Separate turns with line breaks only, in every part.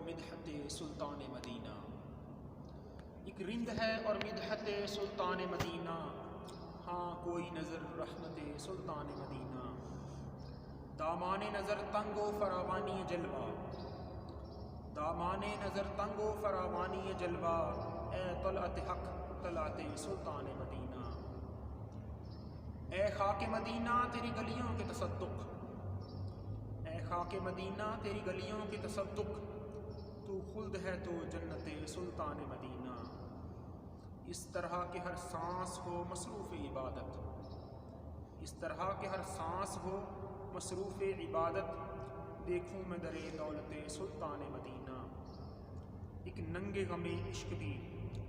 مدحت سلطان مدینہ، ایک رند ہے اور مدحت سلطان مدینہ، ہاں کوئی نظر رحمت سلطان مدینہ، دامان نظر تنگ و فراوانی جلوہ، دامان نظر تنگ و فراوانی جلوہ، اے طلعت حق طلعت سلطان مدینہ، اے خاک مدینہ تیری گلیوں کے تصدق، اے خاک مدینہ تیری گلیوں کے تصدق، تو خلد ہے تو جنت سلطان مدینہ، اس طرح کہ ہر سانس ہو مصروف عبادت، اس طرح کہ ہر سانس ہو مصروف عبادت، دیکھوں میں در دولت سلطان مدینہ، ایک ننگے غم عشق بھی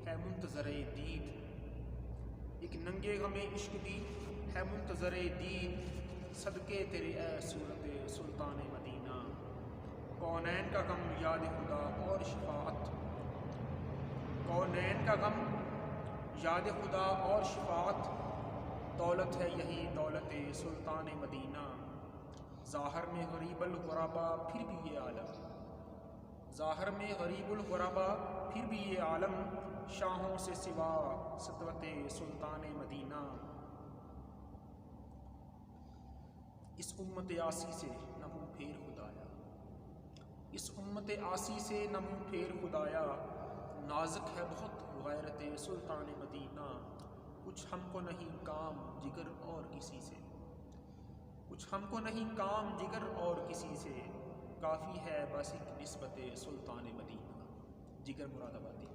ہے منتظر دید، ایک ننگے غم عشق بھی ہے منتظر دید، صدقے تیرے اے صورت سلطان مدینہ، کونین کا غم یاد خدا اور شفاعت، کونین کا غم یاد خدا اور شفاعت، دولت ہے یہی دولت سلطان مدینہ، ظاہر میں غریب الغربا پھر بھی یہ عالم، ظاہر میں غریب الغربا پھر بھی یہ عالم، شاہوں سے سوا سطوت سلطان مدینہ، اس امت آسی سے نہ منہ پھیر خدایا، اس امت آسی سے نہ منہ پھیر خدایا، نازک ہے بہت غیرت سلطان مدینہ، کچھ ہم کو نہیں کام جگر اور کسی سے، کچھ ہم کو نہیں کام جگر اور کسی سے، کافی ہے بس ایک نسبت سلطان مدینہ۔ جگر مراد آبادی۔